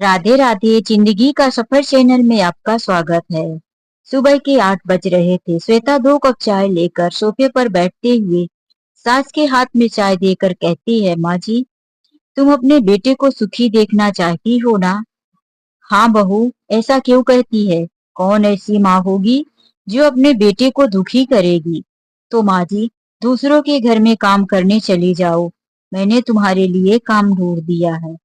राधे राधे। जिंदगी का सफर चैनल में आपका स्वागत है। सुबह के 8 बज रहे थे। श्वेता 2 कप चाय लेकर सोफे पर बैठते हुए सास के हाथ में चाय देकर कहती है, माँ जी, तुम अपने बेटे को सुखी देखना चाहती हो ना? हाँ बहू, ऐसा क्यों कहती है? कौन ऐसी माँ होगी जो अपने बेटे को दुखी करेगी? तो माँ जी, दूसरों के घर में काम करने चली जाओ। मैंने तुम्हारे लिए काम ढूंढ दिया है।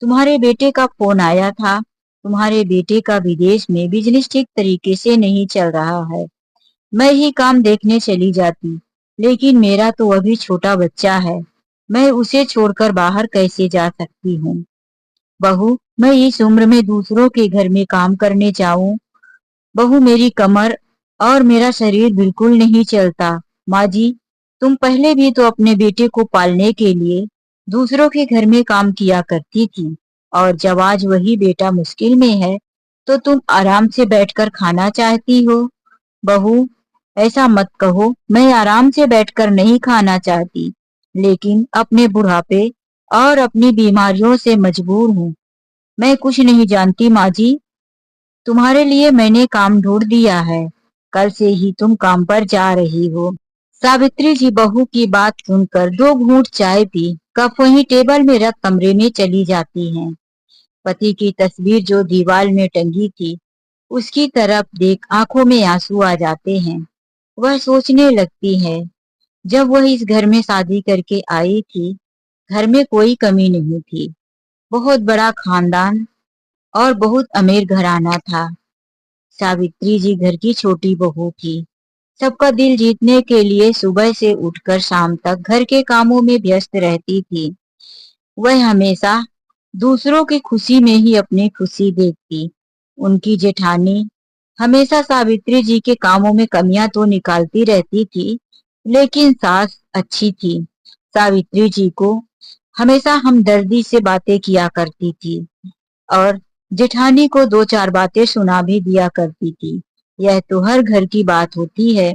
तुम्हारे बेटे का फोन आया था। तुम्हारे बेटे का विदेश में बिजनेस ठीक तरीके से नहीं चल रहा है। मैं ही काम देखने चली जाती, लेकिन मेरा तो अभी छोटा बच्चा है। मैं उसे छोड़कर बाहर कैसे जा सकती हूँ? बहू, मैं इस उम्र में दूसरों के घर में काम करने जाऊं? बहू, मेरी कमर और मेरा शरीर बिल्कुल नहीं चलता। माँ जी, तुम पहले भी तो अपने बेटे को पालने के लिए दूसरों के घर में काम किया करती थी, और जब आज वही बेटा मुश्किल में है तो तुम आराम से बैठकर खाना चाहती हो। बहू, ऐसा मत कहो। मैं आराम से बैठकर नहीं खाना चाहती, लेकिन अपने बुढ़ापे और अपनी बीमारियों से मजबूर हूँ। मैं कुछ नहीं जानती माँ जी। तुम्हारे लिए मैंने काम ढूंढ दिया है। कल से ही तुम काम पर जा रही हो। सावित्री जी बहू की बात सुनकर 2 घूंट चाय पी कप वहीं टेबल में रख कमरे में चली जाती हैं। पति की तस्वीर जो दीवार में टंगी थी, उसकी तरफ देख आंखों में आंसू आ जाते हैं। वह सोचने लगती है, जब वह इस घर में शादी करके आई थी, घर में कोई कमी नहीं थी। बहुत बड़ा खानदान और बहुत अमीर घराना था। सावित्री जी घर की छोटी बहू थी। सबका दिल जीतने के लिए सुबह से उठकर शाम तक घर के कामों में व्यस्त रहती थी। वह हमेशा दूसरों की खुशी में ही अपनी खुशी देखती। उनकी जेठानी हमेशा सावित्री जी के कामों में कमियां तो निकालती रहती थी, लेकिन सास अच्छी थी। सावित्री जी को हमेशा हमदर्दी से बातें किया करती थी और जेठानी को 2-4 बातें सुना भी दिया करती थी। यह तो हर घर की बात होती है।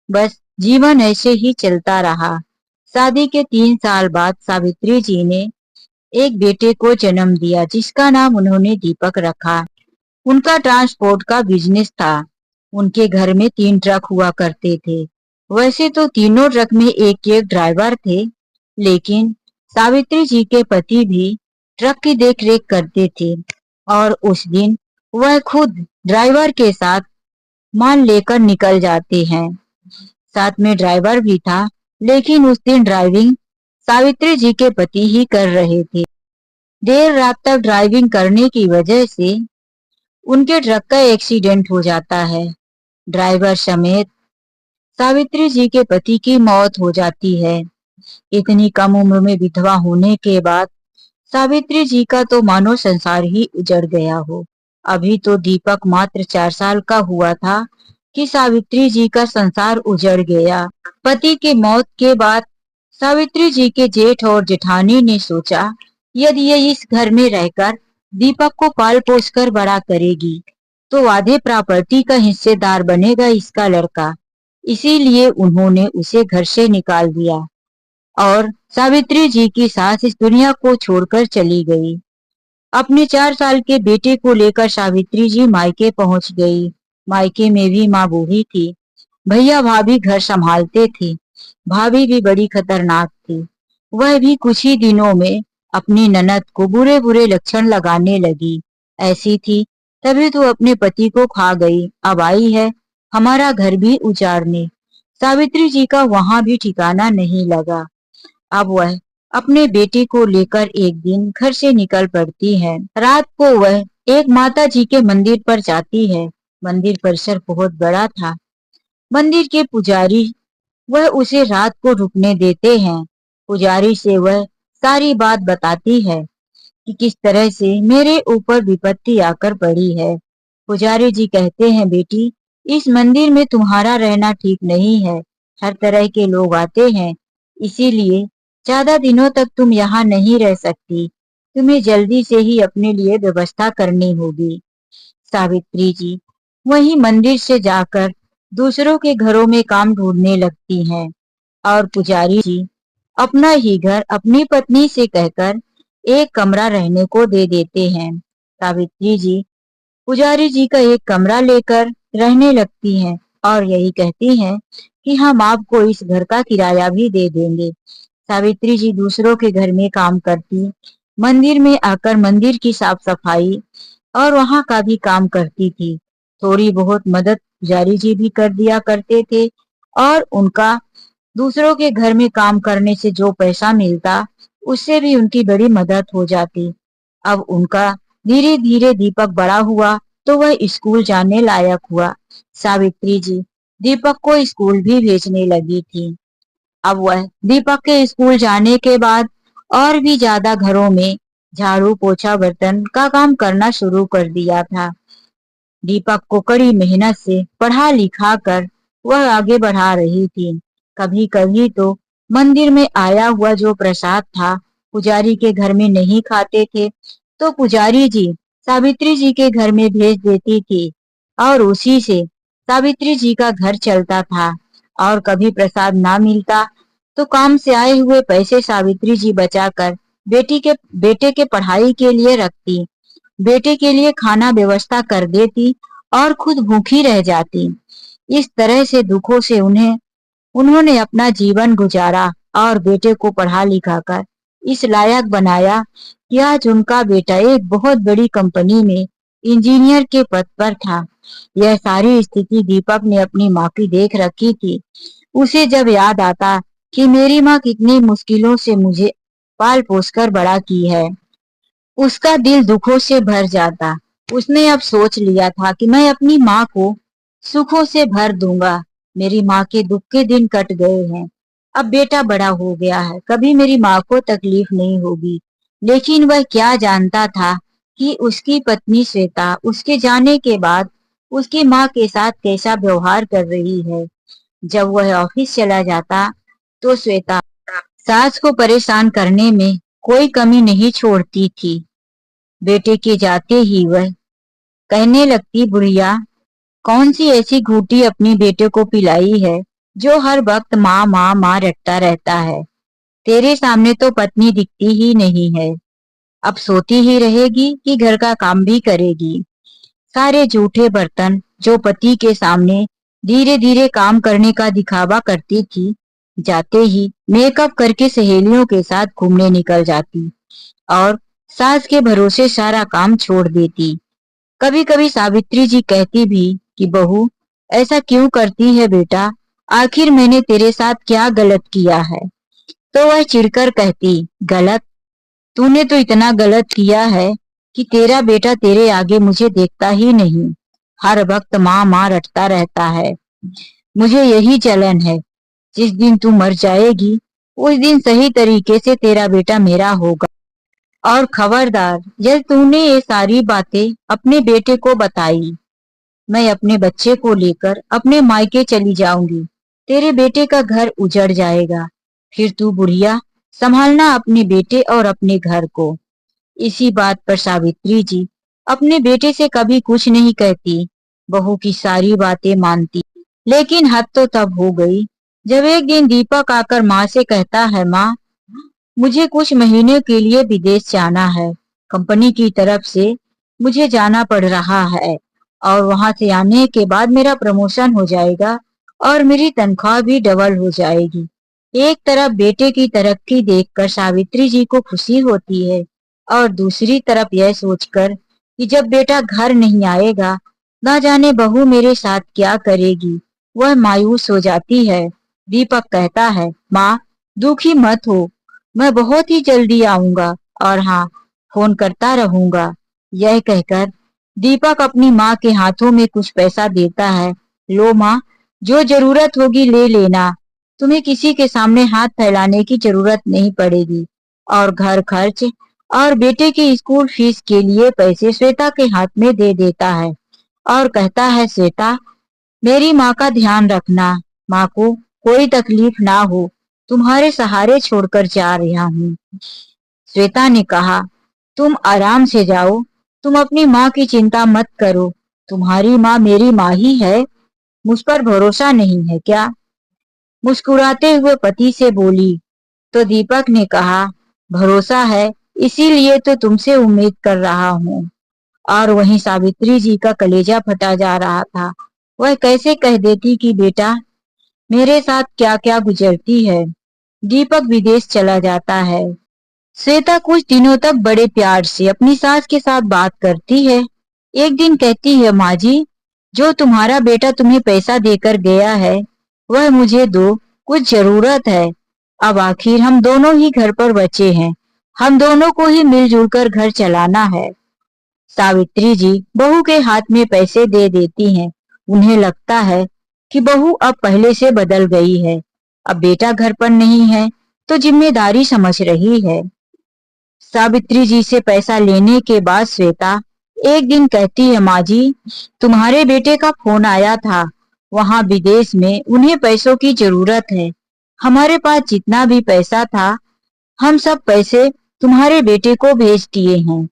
बस जीवन ऐसे ही चलता रहा। शादी के 3 साल बाद सावित्री जी ने एक बेटे को जन्म दिया, जिसका नाम उन्होंने दीपक रखा। उनका ट्रांसपोर्ट का बिजनेस था। उनके घर में 3 ट्रक हुआ करते थे। वैसे तो तीनों ट्रक में एक एक ड्राइवर थे, लेकिन सावित्री जी के पति भी ट्रक की देखरेख करते थे, और उस दिन वह खुद ड्राइवर के साथ माल लेकर निकल जाते हैं। साथ में ड्राइवर भी था, लेकिन उस दिन ड्राइविंग सावित्री जी के पति ही कर रहे थे। देर रात तक ड्राइविंग करने की वजह से उनके ट्रक का एक्सीडेंट हो जाता है। ड्राइवर समेत सावित्री जी के पति की मौत हो जाती है। इतनी कम उम्र में विधवा होने के बाद सावित्री जी का तो मानो संसार ही उजड़ गया हो। अभी तो दीपक मात्र 4 साल का हुआ था कि सावित्री जी का संसार उजड़ गया। पति की मौत के बाद सावित्री जी के जेठ और जेठानी ने सोचा, यदि ये इस घर में रहकर दीपक को पाल पोस कर बड़ा करेगी, तो आधे प्रॉपर्टी का हिस्सेदार बनेगा इसका लड़का। इसीलिए उन्होंने उसे घर से निकाल दिया और सावित्री जी की सास इस दुनिया को छोड़कर चली गई। अपने 4 साल के बेटे को लेकर सावित्री जी मायके पहुंच गई। मायके में भी माँ बूढ़ी थी। भैया भाभी घर संभालते थे। भाभी भी बड़ी खतरनाक थी। वह भी कुछ ही दिनों में अपनी ननद को बुरे बुरे लक्षण लगाने लगी। ऐसी थी, तभी तो अपने पति को खा गई, अब आई है हमारा घर भी उजाड़ने। सावित्री जी का वहां भी ठिकाना नहीं लगा। अब वह अपने बेटे को लेकर एक दिन घर से निकल पड़ती है। रात को वह एक माता जी के मंदिर पर जाती है। मंदिर परिसर बहुत बड़ा था। मंदिर के पुजारी वह उसे रात को रुकने देते हैं। पुजारी से वह सारी बात बताती है कि किस तरह से मेरे ऊपर विपत्ति आकर पड़ी है। पुजारी जी कहते हैं, बेटी, इस मंदिर में तुम्हारा रहना ठीक नहीं है। हर तरह के लोग आते हैं, इसीलिए ज्यादा दिनों तक तुम यहाँ नहीं रह सकती। तुम्हें जल्दी से ही अपने लिए व्यवस्था करनी होगी। सावित्री जी वही मंदिर से जाकर दूसरों के घरों में काम ढूंढने लगती हैं, और पुजारी जी अपना ही घर अपनी पत्नी से कहकर एक कमरा रहने को दे देते हैं। सावित्री जी पुजारी जी का एक कमरा लेकर रहने लगती हैं और यही कहती हैं कि हम आपको इस घर का किराया भी दे देंगे। सावित्री जी दूसरों के घर में काम करती, मंदिर में आकर मंदिर की साफ सफाई और वहां का भी काम करती थी। थोड़ी बहुत मदद पुजारी जी भी कर दिया करते थे और उनका दूसरों के घर में काम करने से जो पैसा मिलता उससे भी उनकी बड़ी मदद हो जाती। अब उनका धीरे धीरे दीपक बड़ा हुआ तो वह स्कूल जाने लायक हुआ। सावित्री जी दीपक को स्कूल भी भेजने लगी थी। अब वह दीपक के स्कूल जाने के बाद और भी ज्यादा घरों में झाड़ू पोछा बर्तन का काम करना शुरू कर दिया था। दीपक को कड़ी मेहनत से पढ़ा लिखा कर वह आगे बढ़ा रही थी। कभी कभी तो मंदिर में आया हुआ जो प्रसाद था पुजारी के घर में नहीं खाते थे तो पुजारी जी सावित्री जी के घर में भेज देती थी और उसी से सावित्री जी का घर चलता था। और कभी प्रसाद ना मिलता तो काम से आए हुए पैसे सावित्री जी बचाकर बेटे के पढ़ाई के लिए रखती, बेटे के लिए खाना व्यवस्था कर देती और खुद भूखी रह जाती। इस तरह से दुखों से उन्होंने अपना जीवन गुजारा और बेटे को पढ़ा लिखा कर इस लायक बनाया कि आज उनका बेटा एक बहुत बड़ी कंपनी में इंजीनियर के पद पर था। यह सारी स्थिति दीपक ने अपनी माँ की देख रखी थी। उसे जब याद आता कि मेरी माँ कितनी मुश्किलों से मुझे पाल पोस कर बड़ा की है, उसका दिल दुखों से भर जाता। उसने अब सोच लिया था कि मैं अपनी माँ को सुखों से भर दूंगा। मेरी माँ के दुख के दिन कट गए हैं। अब बेटा बड़ा हो गया है, कभी मेरी माँ को तकलीफ नहीं होगी। लेकिन वह क्या जानता था कि उसकी पत्नी श्वेता उसके जाने के बाद उसकी माँ के साथ कैसा व्यवहार कर रही है। जब वह ऑफिस चला जाता तो श्वेता सास को परेशान करने में कोई कमी नहीं छोड़ती थी। बेटे के जाते ही वह कहने लगती, बुढ़िया कौन सी ऐसी घूटी अपनी बेटे को पिलाई है जो हर वक्त माँ माँ माँ रटता रहता है। तेरे सामने तो पत्नी दिखती ही नहीं है। अब सोती ही रहेगी कि घर का काम भी करेगी। सारे जूठे बर्तन जो पति के सामने धीरे धीरे काम करने का दिखावा करती थी, जाते ही मेकअप करके सहेलियों के साथ घूमने निकल जाती और सास के भरोसे सारा काम छोड़ देती। कभी कभी सावित्री जी कहती भी कि बहू ऐसा क्यों करती है बेटा, आखिर मैंने तेरे साथ क्या गलत किया है। तो वह चिढ़कर कहती, गलत? तूने तो इतना गलत किया है कि तेरा बेटा तेरे आगे मुझे देखता ही नहीं, हर वक्त माँ माँ रटता रहता है। मुझे यही जलन है, जिस दिन तू मर जाएगी उस दिन सही तरीके से तेरा बेटा मेरा होगा। और खबरदार, जब तूने ये सारी बातें अपने बेटे को बताई, मैं अपने बच्चे को लेकर अपने मायके चली जाऊंगी। तेरे बेटे का घर उजड़ जाएगा। फिर तू बुढ़िया संभालना अपने बेटे और अपने घर को। इसी बात पर सावित्री जी अपने बेटे से कभी कुछ नहीं कहती, बहू की सारी बातें मानती। लेकिन हद तो तब हो गई जब एक दिन दीपक आकर माँ से कहता है, माँ मुझे कुछ महीने के लिए विदेश जाना है। कंपनी की तरफ से मुझे जाना पड़ रहा है और वहां से आने के बाद मेरा प्रमोशन हो जाएगा और मेरी तनख्वाह भी डबल हो जाएगी। एक तरफ बेटे की तरक्की देखकर सावित्री जी को खुशी होती है और दूसरी तरफ यह सोचकर कि जब बेटा घर नहीं आएगा ना जाने बहू मेरे साथ क्या करेगी, वह मायूस हो जाती है। दीपक कहता है, माँ दुखी मत हो, मैं बहुत ही जल्दी आऊंगा और हाँ फोन करता रहूंगा। यह कहकर दीपक अपनी माँ के हाथों में कुछ पैसा देता है। लो माँ, जो जरूरत होगी ले लेना, तुम्हें किसी के सामने हाथ फैलाने की जरूरत नहीं पड़ेगी। और घर खर्च और बेटे की स्कूल फीस के लिए पैसे श्वेता के हाथ में दे देता है और कहता है, श्वेता मेरी माँ का ध्यान रखना, माँ को कोई तकलीफ ना हो, तुम्हारे सहारे छोड़कर जा रहा हूँ। श्वेता ने कहा, तुम आराम से जाओ, तुम अपनी माँ की चिंता मत करो। तुम्हारी माँ मेरी माँ ही है, मुझ पर भरोसा नहीं है क्या? मुस्कुराते हुए पति से बोली। तो दीपक ने कहा, भरोसा है, इसीलिए तो तुमसे उम्मीद कर रहा हूँ। और वहीं सावित्री जी का कलेजा फटा जा रहा था। वह कैसे कह देती कि बेटा मेरे साथ क्या क्या गुजरती है। दीपक विदेश चला जाता है। श्वेता कुछ दिनों तक बड़े प्यार से अपनी सास के साथ बात करती है। एक दिन कहती है, माँ जी, जो तुम्हारा बेटा तुम्हें पैसा देकर गया है वह मुझे दो, कुछ जरूरत है। अब आखिर हम दोनों ही घर पर बचे हैं, हम दोनों को ही मिलजुल कर घर चलाना है। सावित्री जी बहू के हाथ में पैसे दे देती हैं। उन्हें लगता है कि बहू अब पहले से बदल गई है। अब बेटा घर पर नहीं है तो जिम्मेदारी समझ रही है। सावित्री जी से पैसा लेने के बाद श्वेता एक दिन कहती है, माँ जी, तुम्हारे बेटे का फोन आया था। वहाँ विदेश में उन्हें पैसों की जरूरत है। हमारे पास जितना भी पैसा था हम सब पैसे तुम्हारे बेटे को भेज दिए हैं,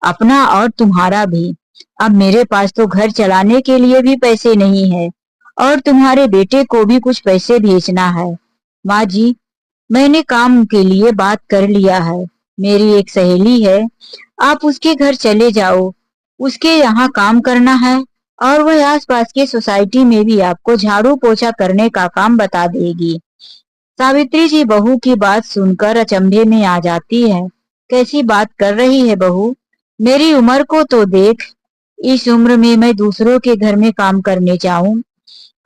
अपना और तुम्हारा भी। अब मेरे पास तो घर चलाने के लिए भी पैसे नहीं है और तुम्हारे बेटे को भी कुछ पैसे भेजना है। माँ जी, मैंने काम के लिए बात कर लिया है। मेरी एक सहेली है, आप उसके घर चले जाओ। उसके यहाँ काम करना है और वह आसपास के सोसाइटी में भी आपको झाड़ू पोछा करने का काम बता देगी। सावित्री जी बहू की बात सुनकर अचंभे में आ जाती है। कैसी बात कर रही है बहू? मेरी उम्र को तो देख। इस उम्र में मैं दूसरों के घर में काम करने जाऊं?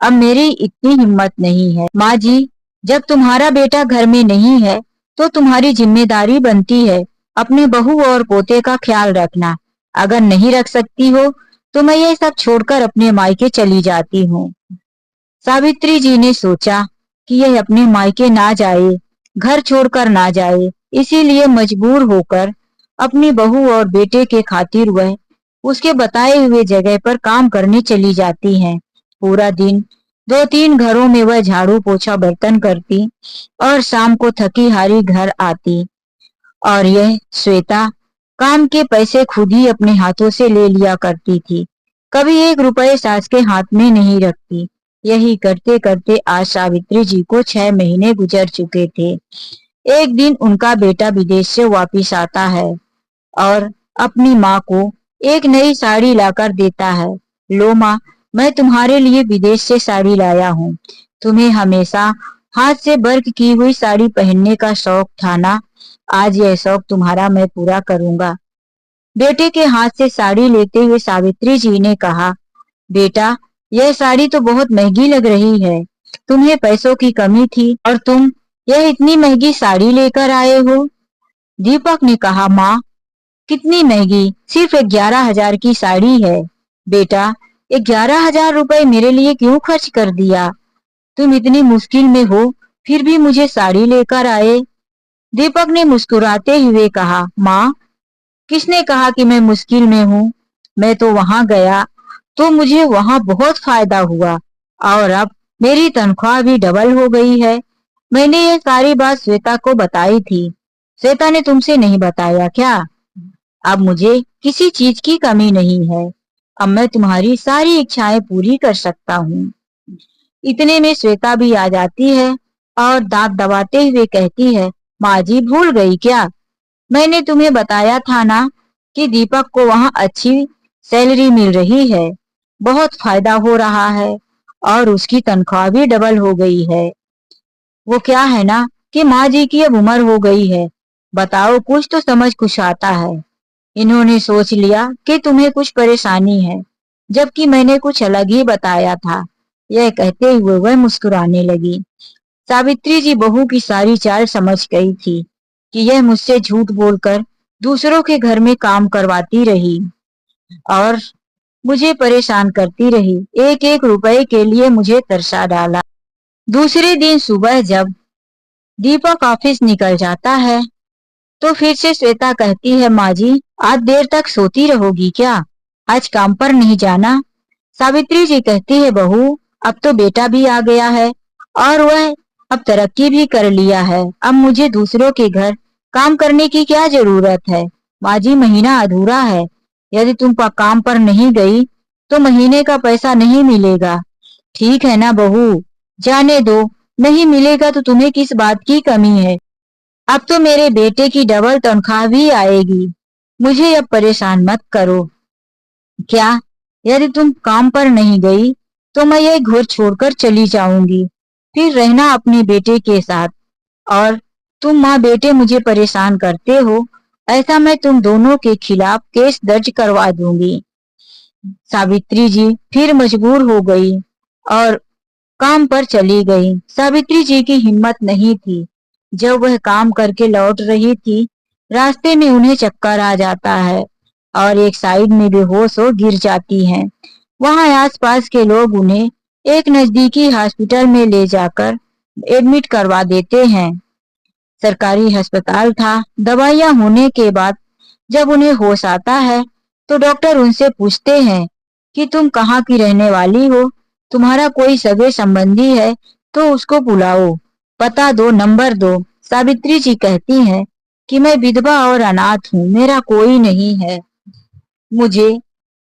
अब मेरी इतनी हिम्मत नहीं है। माँ जी, जब तुम्हारा बेटा घर में नहीं है तो तुम्हारी जिम्मेदारी बनती है अपने बहू और पोते का ख्याल रखना। अगर नहीं रख सकती हो तो मैं ये सब छोड़कर अपने मायके चली जाती हूँ। सावित्री जी ने सोचा कि यह अपने मायके ना जाए, घर छोड़कर ना जाए, इसीलिए मजबूर होकर अपनी बहू और बेटे के खातिर वह उसके बताए हुए जगह पर काम करने चली जाती हैं। पूरा दिन 2-3 घरों में वह झाड़ू पोछा बर्तन करती और शाम को थकी हारी घर आती। और यह श्वेता काम के पैसे खुद ही अपने हाथों से ले लिया करती थी, कभी 1 रुपए सास के हाथ में नहीं रखती। यही करते करते आज सावित्री जी को 6 महीने गुजर चुके थे। एक दिन उनका बेटा विदेश से वापिस आता है और अपनी माँ को एक नई साड़ी लाकर देता है। लो माँ, मैं तुम्हारे लिए विदेश से साड़ी लाया हूँ। तुम्हें हमेशा हाथ से वर्क की हुई साड़ी पहनने का शौक था ना, आज यह शौक तुम्हारा मैं पूरा करूंगा। बेटे के हाथ से साड़ी लेते हुए सावित्री जी ने कहा, बेटा, यह साड़ी तो बहुत महंगी लग रही है। तुम्हें पैसों की कमी थी और तुम यह इतनी महंगी साड़ी लेकर आए हो। दीपक ने कहा, माँ, कितनी महंगी? सिर्फ 11,000 की साड़ी है। बेटा, 11,000 रुपए मेरे लिए क्यों खर्च कर दिया? तुम इतनी मुश्किल में हो फिर भी मुझे साड़ी लेकर आए। दीपक ने मुस्कुराते हुए कहा, माँ, किसने कहा कि मैं मुश्किल में हूँ? मैं तो वहां गया तो मुझे वहां बहुत फायदा हुआ और अब मेरी तनख्वाह भी डबल हो गई है। मैंने ये सारी बात श्वेता को बताई थी। श्वेता ने तुमसे नहीं बताया क्या? अब मुझे किसी चीज की कमी नहीं है। अब मैं तुम्हारी सारी इच्छाएं पूरी कर सकता हूँ। इतने में श्वेता भी आ जाती है और दांत दबाते हुए कहती है, माँ जी, भूल गई क्या? मैंने तुम्हें बताया था ना कि दीपक को वहां अच्छी सैलरी मिल रही है, बहुत फायदा हो रहा है और उसकी तनख्वाह भी डबल हो गई है। वो क्या है ना कि माँ जी की अब उम्र हो गई है। बताओ, कुछ तो समझ कुछ आता है। इन्होंने सोच लिया कि तुम्हें कुछ परेशानी है, जबकि मैंने कुछ अलग ही बताया था। यह कहते हुए वह मुस्कुराने लगी। सावित्री जी बहू की सारी चाल समझ गई थी कि यह मुझसे झूठ बोलकर दूसरों के घर में काम करवाती रही और मुझे परेशान करती रही, 1-1 रुपए के लिए मुझे तरसा डाला। दूसरे दिन सुबह जब दीपक ऑफिस निकल जाता है तो फिर से श्वेता कहती है, माँ जी, आज देर तक सोती रहोगी क्या? आज काम पर नहीं जाना? सावित्री जी कहती है, बहू, अब तो बेटा भी आ गया है और वह अब तरक्की भी कर लिया है। अब मुझे दूसरों के घर काम करने की क्या जरूरत है? माँ जी, महीना अधूरा है। यदि तुम काम पर नहीं गई तो महीने का पैसा नहीं मिलेगा। ठीक है ना बहू, जाने दो। नहीं मिलेगा तो तुम्हें किस बात की कमी है? अब तो मेरे बेटे की डबल तनख्वाह भी आएगी। मुझे अब परेशान मत करो। क्या? यदि तुम काम पर नहीं गई तो मैं यह घर छोड़कर चली जाऊंगी, फिर रहना अपने बेटे के साथ। और तुम माँ बेटे मुझे परेशान करते हो, ऐसा मैं तुम दोनों के खिलाफ केस दर्ज करवा दूंगी। सावित्री जी फिर मजबूर हो गई और काम पर चली गई। सावित्री जी की हिम्मत नहीं थी। जब वह काम करके लौट रही थी, रास्ते में उन्हें चक्कर आ जाता है और एक साइड में बेहोश हो गिर जाती हैं। वहां आसपास के लोग उन्हें एक नजदीकी हॉस्पिटल में ले जाकर एडमिट करवा देते हैं। सरकारी अस्पताल था। दवाइयां होने के बाद जब उन्हें होश आता है तो डॉक्टर उनसे पूछते हैं कि तुम कहाँ की रहने वाली हो, तुम्हारा कोई सगे संबंधी है तो उसको बुलाओ, पता दो, नंबर दो। सावित्री जी कहती हैं कि मैं विधवा और अनाथ हूँ, मेरा कोई नहीं है, मुझे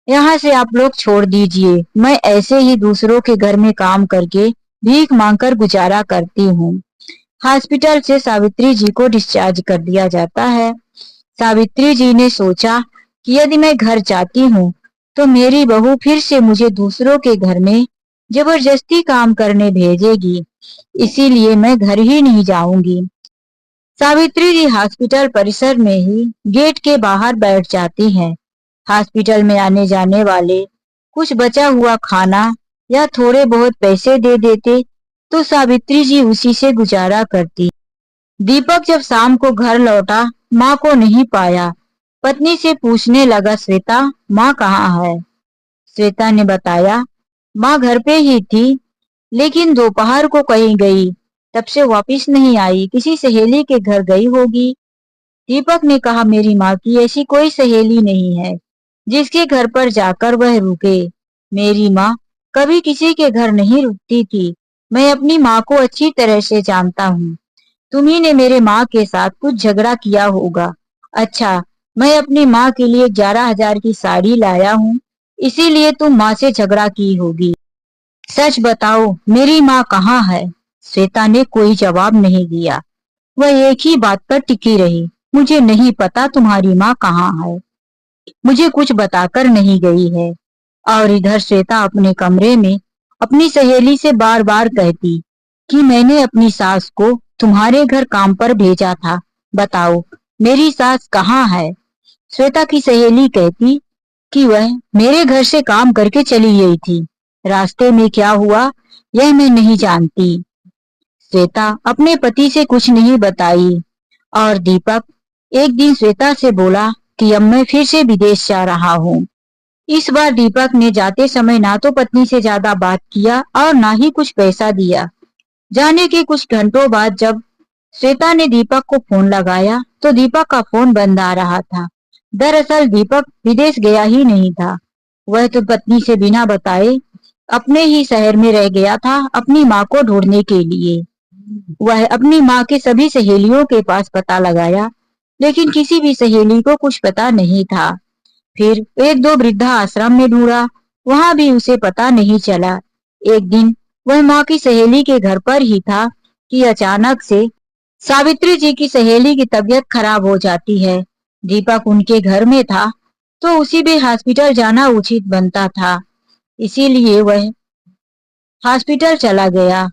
यहाँ से आप लोग छोड़ दीजिए। मैं ऐसे ही दूसरों के घर में काम करके भीख मांगकर गुजारा करती हूँ। हॉस्पिटल से सावित्री जी को डिस्चार्ज कर दिया जाता है। सावित्री जी ने सोचा कि यदि मैं घर जाती हूँ तो मेरी बहू फिर से मुझे दूसरों के घर में जबरदस्ती काम करने भेजेगी, इसीलिए मैं घर ही नहीं जाऊंगी। सावित्री जी हॉस्पिटल परिसर में ही गेट के बाहर बैठ जाती हैं। हॉस्पिटल में आने जाने वाले कुछ बचा हुआ खाना या थोड़े बहुत पैसे दे देते तो सावित्री जी उसी से गुजारा करती। दीपक जब शाम को घर लौटा, माँ को नहीं पाया। पत्नी से पूछने लगा, श्वेता, माँ कहाँ है? श्वेता ने बताया, माँ घर पे ही थी, लेकिन दोपहर को कहीं गई, तब से वापस नहीं आई, किसी सहेली के घर गई होगी। दीपक ने कहा, मेरी माँ की ऐसी कोई सहेली नहीं है जिसके घर पर जाकर वह रुके। मेरी माँ कभी किसी के घर नहीं रुकती थी। मैं अपनी माँ को अच्छी तरह से जानता हूँ। तुम्ही ने मेरे माँ के साथ कुछ झगड़ा किया होगा। अच्छा, मैं अपनी माँ के लिए 11,000 की साड़ी लाया हूँ, इसीलिए तुम माँ से झगड़ा की होगी। सच बताओ, मेरी माँ कहाँ है? श्वेता ने कोई जवाब नहीं दिया। वह एक ही बात पर टिकी रही, मुझे नहीं पता तुम्हारी माँ कहाँ है, मुझे कुछ बताकर नहीं गई है। और इधर श्वेता अपने कमरे में अपनी सहेली से बार बार कहती कि मैंने अपनी सास को तुम्हारे घर काम पर भेजा था, बताओ मेरी सास कहाँ है? श्वेता की सहेली कहती कि वह मेरे घर से काम करके चली गई थी, रास्ते में क्या हुआ यह मैं नहीं जानती। श्वेता अपने पति से कुछ नहीं बताई। और दीपक एक दिन श्वेता से बोला कि अब मैं फिर से विदेश जा रहा हूँ। इस बार दीपक ने जाते समय ना तो पत्नी से ज्यादा बात किया और ना ही कुछ पैसा दिया। जाने के कुछ घंटों बाद जब श्वेता ने दीपक को फोन लगाया तो दीपक का फोन बंद आ रहा था। दरअसल दीपक विदेश गया ही नहीं था, वह तो पत्नी से बिना बताए अपने ही शहर में रह गया था अपनी माँ को ढूंढने के लिए। वह अपनी माँ के सभी सहेलियों के पास पता लगाया, लेकिन किसी भी सहेली को कुछ पता नहीं था। फिर एक दो वृद्धा आश्रम में ढूंढा, वहां भी उसे पता नहीं चला। एक दिन वह माँ की सहेली के घर पर ही था कि अचानक से सावित्री जी की सहेली की तबीयत खराब हो जाती है। दीपक उनके घर में था तो उसी भी हॉस्पिटल जाना उचित बनता था, इसीलिए वह हॉस्पिटल चला गया।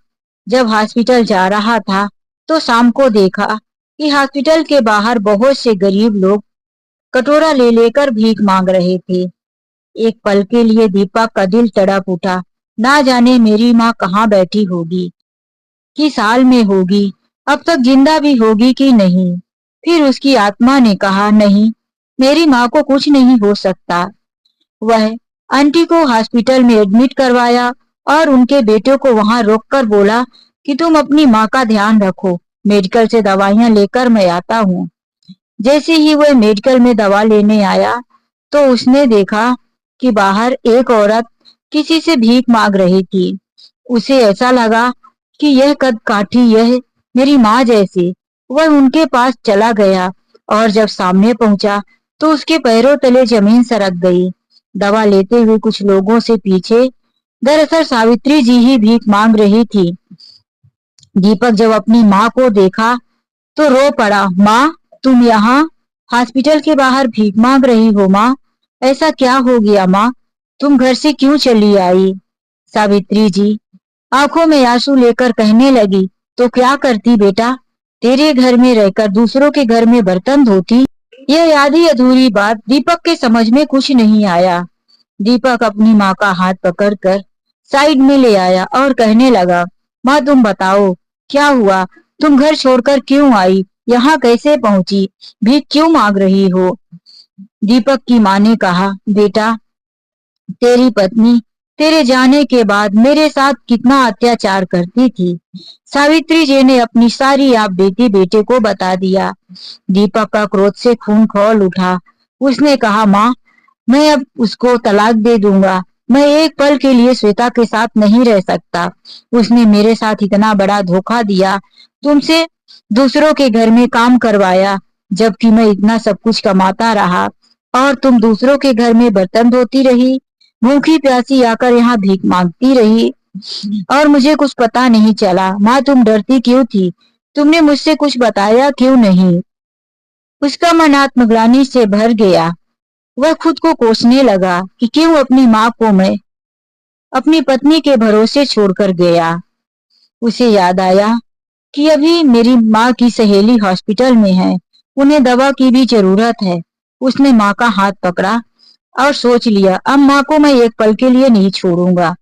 जब हॉस्पिटल जा रहा था तो शाम को देखा कि हॉस्पिटल के बाहर बहुत से गरीब लोग कटोरा ले लेकर भीख मांग रहे थे। एक पल के लिए दीपक का दिल तड़प उठा, ना जाने मेरी माँ कहाँ बैठी होगी, किस हाल में होगी, अब तक जिंदा भी होगी कि नहीं। फिर उसकी आत्मा ने कहा, नहीं, मेरी माँ को कुछ नहीं हो सकता। वह आंटी को हॉस्पिटल में एडमिट करवाया और उनके बेटे को वहां रोककर बोला कि तुम अपनी माँ का ध्यान रखो, मेडिकल से दवाइयां लेकर मैं आता हूँ। जैसे ही वह मेडिकल में दवा लेने आया तो उसने देखा कि बाहर एक औरत किसी से भीख मांग रही थी। उसे ऐसा लगा कि यह कद काठी, यह मेरी माँ जैसी। वह उनके पास चला गया और जब सामने पहुंचा तो उसके पैरों तले जमीन सरक गई। दवा लेते हुए कुछ लोगों से पीछे दरअसल सावित्री जी ही भीख मांग रही थी। दीपक जब अपनी माँ को देखा तो रो पड़ा, माँ तुम यहाँ हॉस्पिटल के बाहर भीख मांग रही हो माँ? ऐसा क्या हो गया माँ, तुम घर से क्यों चली आई? सावित्री जी आंखों में आंसू लेकर कहने लगी, तो क्या करती बेटा, तेरे घर में रहकर दूसरों के घर में बर्तन धोती। यह आधी अधूरी बात दीपक के समझ में कुछ नहीं आया। दीपक अपनी माँ का हाथ पकड़कर साइड में ले आया और कहने लगा, माँ तुम बताओ क्या हुआ, तुम घर छोड़कर क्यों आई, यहाँ कैसे पहुंची, भीख क्यों मांग रही हो? दीपक की माँ ने कहा, बेटा तेरी पत्नी तेरे जाने के बाद मेरे साथ कितना अत्याचार करती थी। सावित्री जी ने अपनी सारी आप बेटी बेटे को बता दिया। दीपक का क्रोध से खून खौल उठा। उसने कहा, माँ मैं अब उसको तलाक दे दूंगा। मैं एक पल के लिए श्वेता के साथ नहीं रह सकता। उसने मेरे साथ इतना बड़ा धोखा दिया, तुमसे दूसरों के घर में काम करवाया, जबकि मैं इतना सब कुछ कमाता रहा और तुम दूसरों के घर में बर्तन धोती रही, भूखी प्यासी आकर यहाँ भीख मांगती रही और मुझे कुछ पता नहीं चला। माँ तुम डरती क्यों थी? तुमने मुझसे कुछ बताया क्यों नहीं? उसका मन आत्मग्लानि से भर गया। वह खुद को कोसने लगा कि क्यों अपनी माँ को मैं अपनी पत्नी के भरोसे छोड़कर गया। उसे याद आया कि अभी मेरी माँ की सहेली हॉस्पिटल में है, उन्हें दवा की भी जरूरत है। उसने माँ का हाथ पकड़ा और सोच लिया, अब माँ को मैं एक पल के लिए नहीं छोड़ूंगा।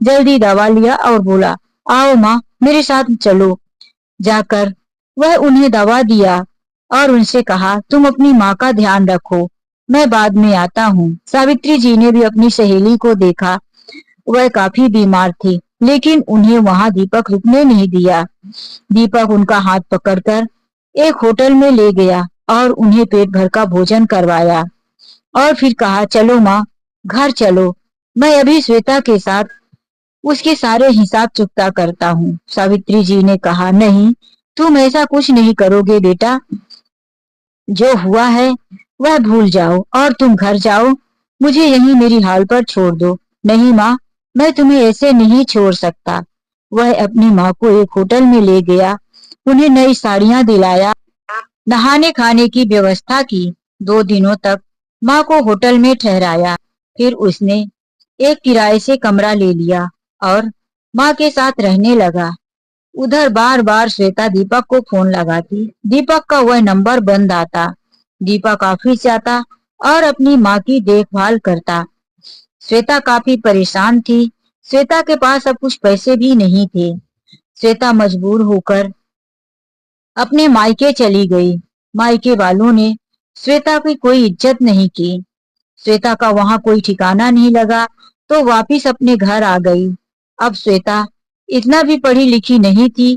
जल्दी दवा लिया और बोला, आओ माँ मेरे साथ चलो। जाकर वह उन्हें दवा दिया और उनसे कहा, तुम अपनी माँ का ध्यान रखो, मैं बाद में आता हूँ। सावित्री जी ने भी अपनी सहेली को देखा। वह काफी बीमार थी, लेकिन उन्हें वहां दीपक रुकने नहीं दिया। दीपक उनका हाथ पकड़कर एक होटल में ले गया और उन्हें पेट भर का भोजन करवाया और फिर कहा, चलो माँ घर चलो, मैं अभी श्वेता के साथ उसके सारे हिसाब चुकता करता हूँ। सावित्री जी ने कहा, नहीं तुम ऐसा कुछ नहीं करोगे बेटा, जो हुआ है वह भूल जाओ और तुम घर जाओ, मुझे यहीं मेरी हाल पर छोड़ दो। नहीं माँ, मैं तुम्हें ऐसे नहीं छोड़ सकता। वह अपनी माँ को एक होटल में ले गया, उन्हें नई साड़ियां दिलाया, नहाने खाने की व्यवस्था की। 2 दिनों तक माँ को होटल में ठहराया। फिर उसने एक किराए से कमरा ले लिया और माँ के साथ रहने लगा। उधर बार बार श्वेता दीपक को फोन लगाती, दीपक का वह नंबर बंद आता। दीपक ऑफिस जाता और अपनी माँ की देखभाल करता। श्वेता काफी परेशान थी। श्वेता के पास अब कुछ पैसे भी नहीं थे। श्वेता मजबूर होकर अपने मायके चली गई। मायके वालों ने श्वेता की कोई इज्जत नहीं की। श्वेता का वहां कोई ठिकाना नहीं लगा तो वापिस अपने घर आ गई। अब श्वेता इतना भी पढ़ी लिखी नहीं थी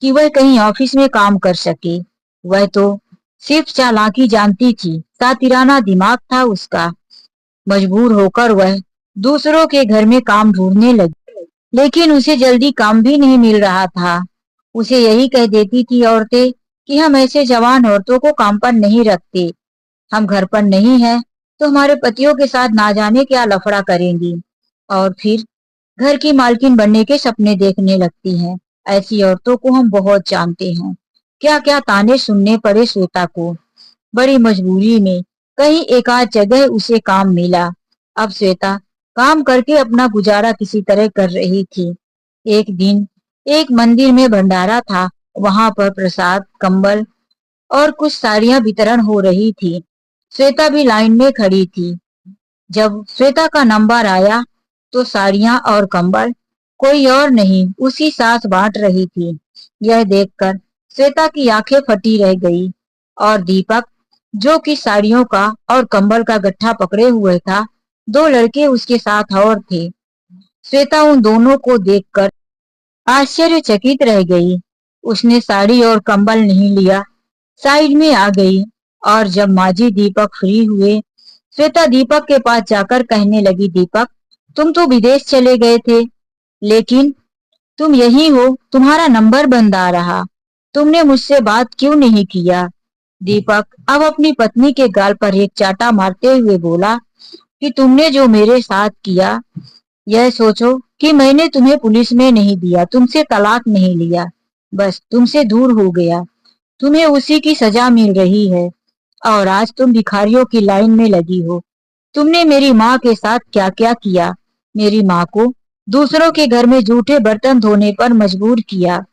कि वह कहीं ऑफिस में काम कर सके। वह तो सिर्फ चालाकी जानती थी, सातिराना दिमाग था उसका। मजबूर होकर वह दूसरों के घर में काम ढूंढने लगी, लेकिन उसे जल्दी काम भी नहीं मिल रहा था। उसे यही कह देती थी औरतें कि हम ऐसे जवान औरतों को काम पर नहीं रखते, हम घर पर नहीं हैं तो हमारे पतियों के साथ ना जाने क्या लफड़ा करेंगी और फिर घर की मालकिन बनने के सपने देखने लगती हैं। ऐसी औरतों को हम बहुत जानते हैं। क्या क्या ताने सुनने पड़े श्वेता को। बड़ी मजबूरी में कहीं एक आध जगह उसे काम मिला। अब श्वेता काम करके अपना गुजारा किसी तरह कर रही थी। एक दिन एक मंदिर में भंडारा था, वहां पर प्रसाद, कंबल और कुछ साड़ियां वितरण हो रही थी। श्वेता भी लाइन में खड़ी थी। जब श्वेता का नंबर आया तो साड़ियां और कंबल कोई और नहीं उसकी सास बांट रही थी। यह देखकर श्वेता की आंखें फटी रह गई और दीपक जो कि साड़ियों का और कंबल का गट्ठा पकड़े हुए था, 2 लड़के उसके साथ और थे। श्वेता उन दोनों को देखकर आश्चर्यचकित रह गई। उसने साड़ी और कंबल नहीं लिया, साइड में आ गई और जब माजी दीपक फ्री हुए, श्वेता दीपक के पास जाकर कहने लगी, दीपक तुम तो विदेश चले गए थे, लेकिन तुम यही हो, तुम्हारा नंबर बंद आ रहा, तुमने मुझसे बात क्यों नहीं किया? दीपक अब अपनी पत्नी के गाल पर एक चाटा मारते हुए बोला कि तुमने जो मेरे साथ किया, यह सोचो कि मैंने तुम्हें पुलिस में नहीं दिया, तुमसे तलाक नहीं लिया, बस तुमसे दूर हो गया, तुम्हें उसी की सजा मिल रही है और आज तुम भिखारियों की लाइन में लगी हो। तुमने मेरी माँ के साथ क्या क्या किया। मेरी माँ को दूसरों के घर में जूठे बर्तन धोने पर मजबूर किया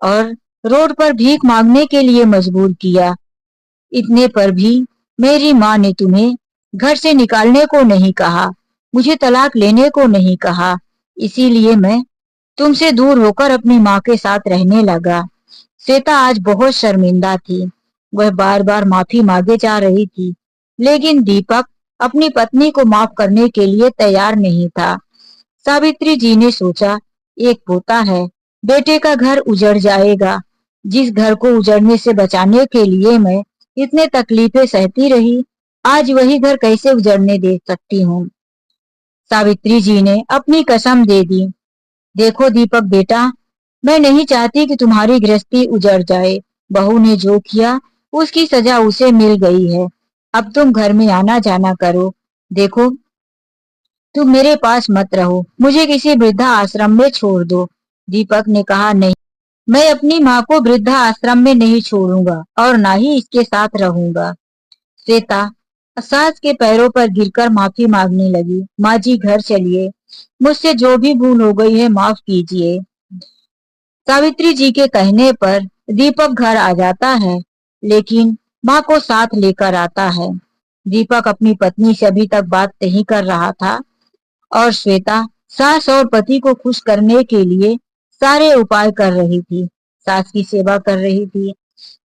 और रोड पर भीख मांगने के लिए मजबूर किया। इतने पर भी मेरी माँ ने तुम्हें घर से निकालने को नहीं कहा, मुझे तलाक लेने को नहीं कहा। इसीलिए मैं तुमसे दूर होकर अपनी माँ के साथ रहने लगा। श्वेता आज बहुत शर्मिंदा थी। वह बार बार माफी मांगे जा रही थी, लेकिन दीपक अपनी पत्नी को माफ करने के लिए तैयार नहीं था। सावित्री जी ने सोचा, एक पोता है, बेटे का घर उजड़ जाएगा। जिस घर को उजड़ने से बचाने के लिए मैं इतने तकलीफें सहती रही, आज वही घर कैसे उजड़ने दे सकती हूँ। सावित्री जी ने अपनी कसम दे दी। देखो दीपक बेटा, मैं नहीं चाहती कि तुम्हारी गृहस्थी उजड़ जाए। बहू ने जो किया उसकी सजा उसे मिल गई है। अब तुम घर में आना जाना करो। देखो, तुम मेरे पास मत रहो, मुझे किसी वृद्धा आश्रम में छोड़ दो। दीपक ने कहा, नहीं, मैं अपनी माँ को वृद्धा आश्रम में नहीं छोड़ूंगा और ना ही इसके साथ रहूंगा। श्वेता सास के पैरों पर गिरकर माफी मांगने लगी। माँ जी घर चलिए, मुझसे जो भी भूल हो गई है माफ कीजिए। सावित्री जी के कहने पर दीपक घर आ जाता है, लेकिन माँ को साथ लेकर आता है। दीपक अपनी पत्नी से अभी तक बात नहीं कर रहा था और श्वेता सास और पति को खुश करने के लिए सारे उपाय कर रही थी। सास की सेवा कर रही थी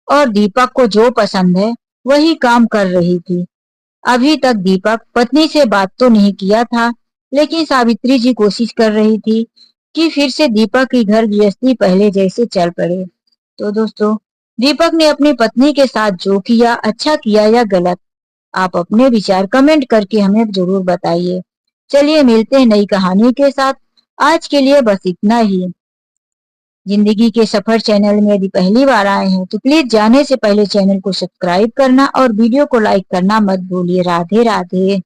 और दीपक को जो पसंद है वही काम कर रही थी। अभी तक दीपक पत्नी से बात तो नहीं किया था, लेकिन सावित्री जी कोशिश कर रही थी कि फिर से दीपक की घर गृहस्थी पहले जैसे चल पड़े। तो दोस्तों, दीपक ने अपनी पत्नी के साथ जो किया, अच्छा किया या गलत, आप अपने विचार कमेंट करके हमें जरूर बताइए। चलिए मिलते हैं नई कहानी के साथ। आज के लिए बस इतना ही। जिंदगी के सफर चैनल में यदि पहली बार आए हैं तो प्लीज जाने से पहले चैनल को सब्सक्राइब करना और वीडियो को लाइक करना मत भूलिए। राधे राधे।